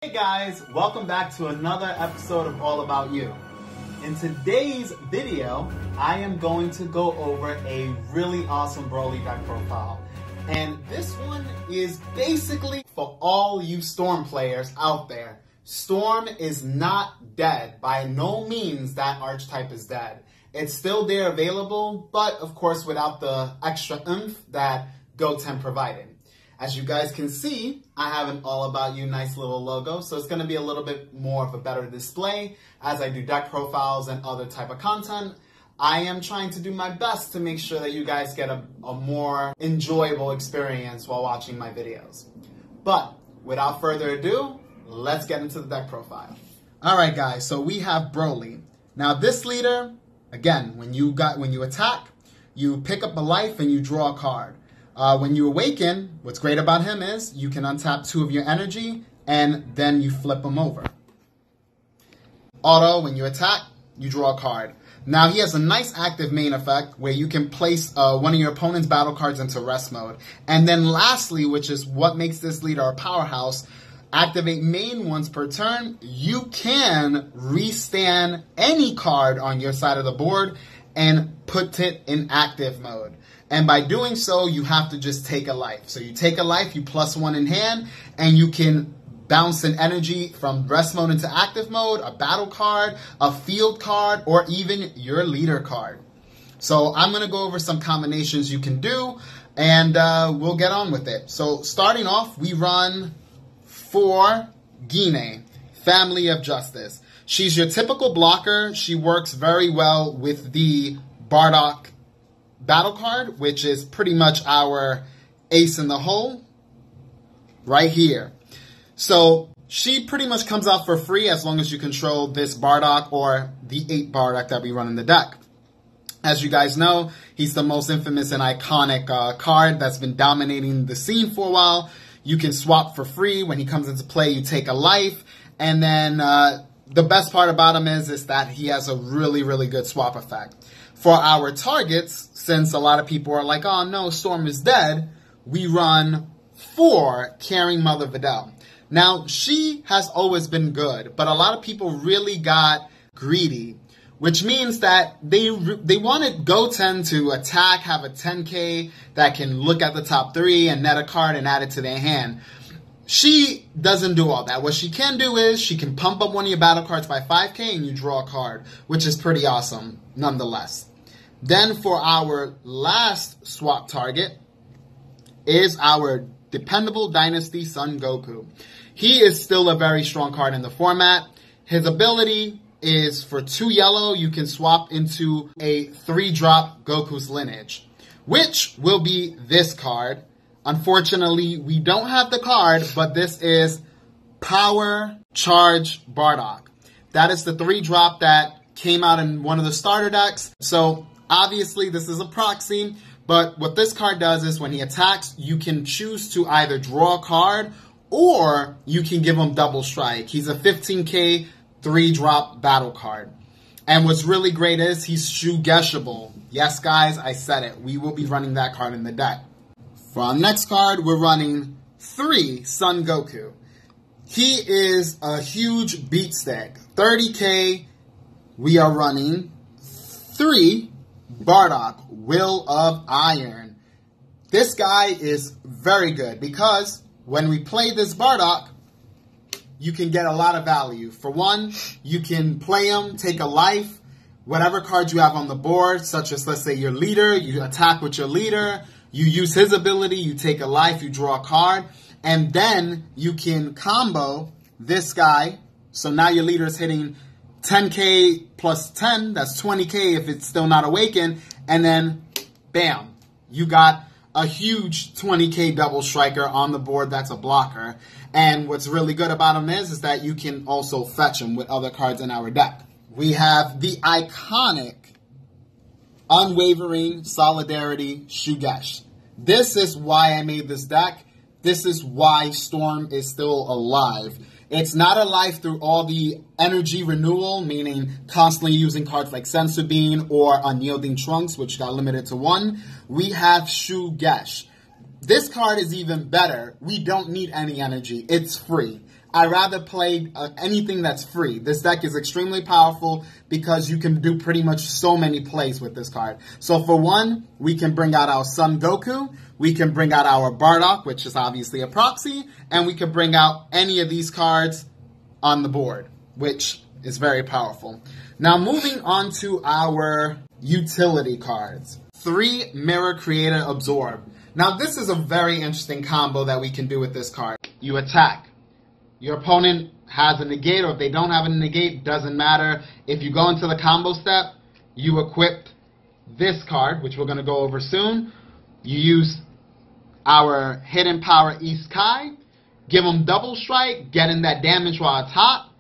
Hey guys, welcome back to another episode of All About You. In today's video, I am going to go over a really awesome Broly deck profile. And this one is basically for all you Storm players out there. Storm is not dead. By no means that archetype is dead. It's still there available, but of course without the extra oomph that Goten provided. As you guys can see, I have an All About You nice little logo, so it's going to be a little bit more of a better display as I do deck profiles and other type of content. I am trying to do my best to make sure that you guys get a more enjoyable experience while watching my videos. But without further ado, let's get into the deck profile. Alright guys, so we have Broly. Now this leader, again, when you attack, you pick up a life and you draw a card. When you awaken, what's great about him is you can untap 2 of your energy and then you flip him over. Auto, when you attack, you draw a card. Now he has a nice active main effect where you can place one of your opponent's battle cards into rest mode. And then lastly, which is what makes this leader a powerhouse, activate main once per turn. You can restand any card on your side of the board and put it in active mode. And by doing so, you have to just take a life. So you take a life, you +1 in hand, and you can bounce an energy from rest mode into active mode, a battle card, a field card, or even your leader card. So I'm going to go over some combinations you can do, and we'll get on with it. So starting off, we run for Gine, Family of Justice. She's your typical blocker. She works very well with the Bardock battle card, which is pretty much our ace in the hole right here. So she pretty much comes out for free as long as you control this Bardock or the 8 Bardock that we run in the deck. As you guys know, he's the most infamous and iconic card that's been dominating the scene for a while. You can swap for free. When he comes into play, you take a life. And then the best part about him is that he has a really, really good swap effect. For our targets, since a lot of people are like, oh no, Storm is dead, we run for Caring Mother Videl. Now, she has always been good, but a lot of people really got greedy, which means that they wanted Goten to attack, have a 10k that can look at the top 3 and net a card and add it to their hand. She doesn't do all that. What she can do is she can pump up one of your battle cards by 5k and you draw a card, which is pretty awesome nonetheless. Then for our last swap target is our dependable Dynasty Son Goku. He is still a very strong card in the format. His ability is for 2 yellow, you can swap into a 3-drop Goku's Lineage, which will be this card. Unfortunately, we don't have the card, but this is Power Charge Bardock. That is the 3-drop that came out in one of the starter decks. So obviously, this is a proxy, but what this card does is when he attacks, you can choose to either draw a card or you can give him double strike. He's a 15k 3-drop battle card. And what's really great is he's Shugeshable. Yes, guys, I said it. We will be running that card in the deck. For our next card, we're running 3 Son Goku. He is a huge beat stick. 30k, we are running 3 Bardock, Will of Iron. This guy is very good because when we play this Bardock, you can get a lot of value. For one, you can play him, take a life, whatever cards you have on the board, such as, let's say, your leader, you attack with your leader, you use his ability, you take a life, you draw a card, and then you can combo this guy. So now your leader is hitting 10k plus 10, that's 20k if it's still not awakened, and then bam, you got a huge 20k double striker on the board that's a blocker. And what's really good about him is that you can also fetch him with other cards in our deck. We have the iconic Unwavering Solidarity Shugesh. This is why I made this deck. This is why Storm is still alive. It's not alive through all the energy renewal, meaning constantly using cards like Senzu Bean or Unyielding Trunks, which got limited to 1. We have Shugesh. This card is even better. We don't need any energy. It's free. I rather play anything that's free. This deck is extremely powerful because you can do pretty much so many plays with this card. So for one, we can bring out our Son Goku, we can bring out our Bardock, which is obviously a proxy, and we can bring out any of these cards on the board, which is very powerful. Now moving on to our utility cards. 3 Mirror Creator Absorb. Now this is a very interesting combo that we can do with this card. You attack. Your opponent has a negate, or if they don't have a negate, doesn't matter. If you go into the combo step, you equip this card, which we're going to go over soon. You use our Hidden Power East Kai, give them double strike, get in that damage while it's hot.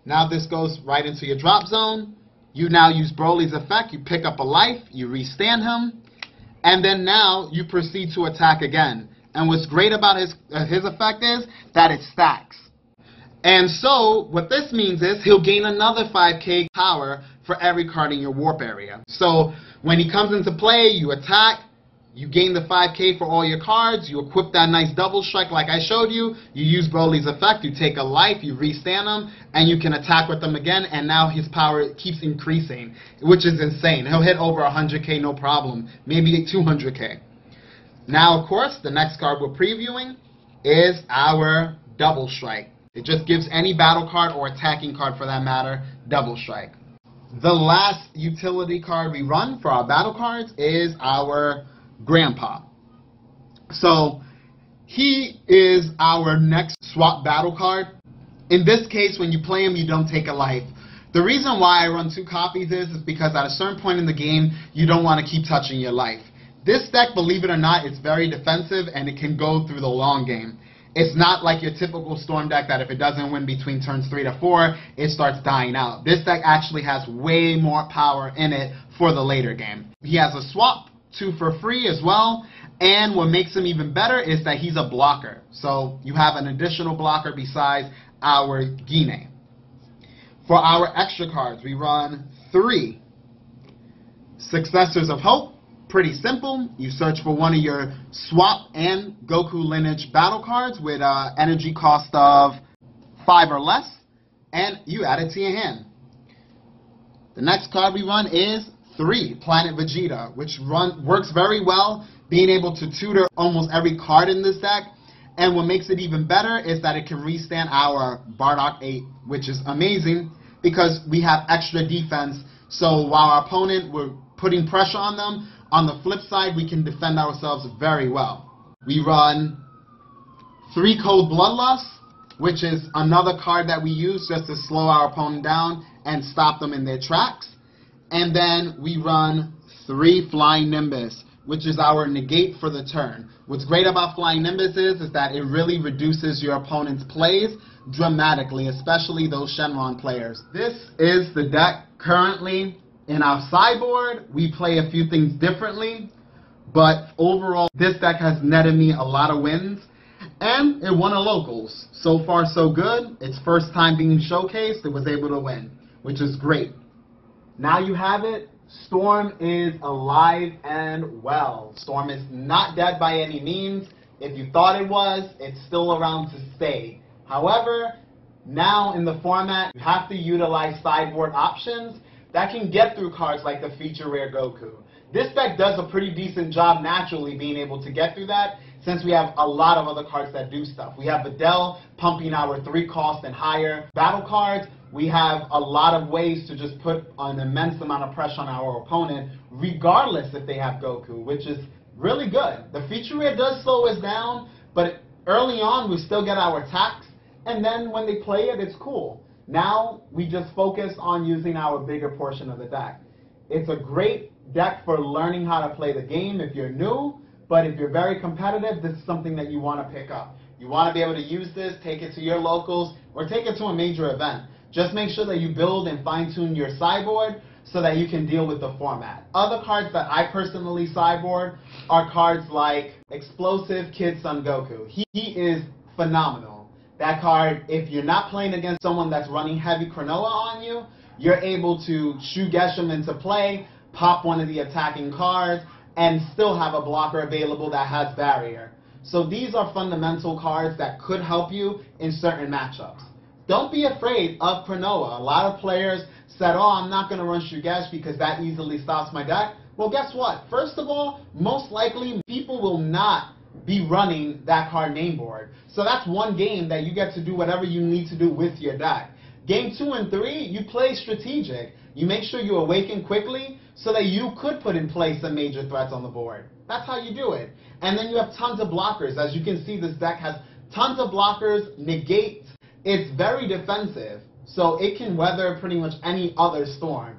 Now this goes right into your drop zone. You now use Broly's effect, you pick up a life, you restand him, and then now you proceed to attack again. And what's great about his effect is that it stacks. And so, what this means is he'll gain another 5k power for every card in your warp area. So, when he comes into play, you attack, you gain the 5k for all your cards, you equip that nice double strike like I showed you, you use Broly's effect, you take a life, you restand him, and you can attack with them again, and now his power keeps increasing, which is insane. He'll hit over 100k no problem, maybe 200k. Now, of course, the next card we're previewing is our double strike. It just gives any battle card or attacking card for that matter double strike. The last utility card we run for our battle cards is our Grandpa. So he is our next swap battle card. In this case, when you play him, you don't take a life. The reason why I run 2 copies is because at a certain point in the game, you don't want to keep touching your life. This deck, believe it or not, is very defensive and it can go through the long game. It's not like your typical Storm deck that if it doesn't win between turns 3 to 4, it starts dying out. This deck actually has way more power in it for the later game. He has a swap, 2 for free as well, and what makes him even better is that he's a blocker. So you have an additional blocker besides our Gine. For our extra cards, we run 3 Successors of Hope. Pretty simple. You search for one of your swap and Goku lineage battle cards with energy cost of 5 or less, and you add it to your hand. The next card we run is 3 Planet Vegeta, which works very well, being able to tutor almost every card in this deck. And what makes it even better is that it can restand our Bardock 8, which is amazing because we have extra defense. So while our opponent, we're putting pressure on them, on the flip side, we can defend ourselves very well. We run 3 Cold Bloodlust, which is another card that we use just to slow our opponent down and stop them in their tracks. And then we run 3 Flying Nimbus, which is our negate for the turn. What's great about Flying Nimbus is that it really reduces your opponent's plays dramatically, especially those Shenron players. This is the deck currently. In our sideboard, we play a few things differently, but overall, this deck has netted me a lot of wins, and it won a locals. So far, so good. Its first time being showcased, it was able to win, which is great. Now you have it. Storm is alive and well. Storm is not dead by any means. If you thought it was, it's still around to stay. However, now in the format, you have to utilize sideboard options that can get through cards like the Feature Rare Goku. This deck does a pretty decent job naturally being able to get through that, since we have a lot of other cards that do stuff. We have Videl pumping our 3 cost and higher battle cards. We have a lot of ways to just put an immense amount of pressure on our opponent, regardless if they have Goku, which is really good. The Feature Rare does slow us down, but early on we still get our attacks, and then when they play it, it's cool. Now, we just focus on using our bigger portion of the deck. It's a great deck for learning how to play the game if you're new, but if you're very competitive, this is something that you want to pick up. You want to be able to use this, take it to your locals, or take it to a major event. Just make sure that you build and fine-tune your sideboard so that you can deal with the format. Other cards that I personally sideboard are cards like Explosive Kid Son Goku. He is phenomenal. That card, if you're not playing against someone that's running heavy Cronoa on you, you're able to Shugesh him into play, pop one of the attacking cards, and still have a blocker available that has barrier. So these are fundamental cards that could help you in certain matchups. Don't be afraid of Cronoa. A lot of players said, oh, I'm not going to run Shugesh because that easily stops my deck. Well, guess what? First of all, most likely people will not be running that card name board. So that's one game that you get to do whatever you need to do with your deck. Game 2 and 3, you play strategic. You make sure you awaken quickly so that you could put in place some major threats on the board. That's how you do it. And then you have tons of blockers. As you can see, this deck has tons of blockers, negate. It's very defensive, so it can weather pretty much any other storm.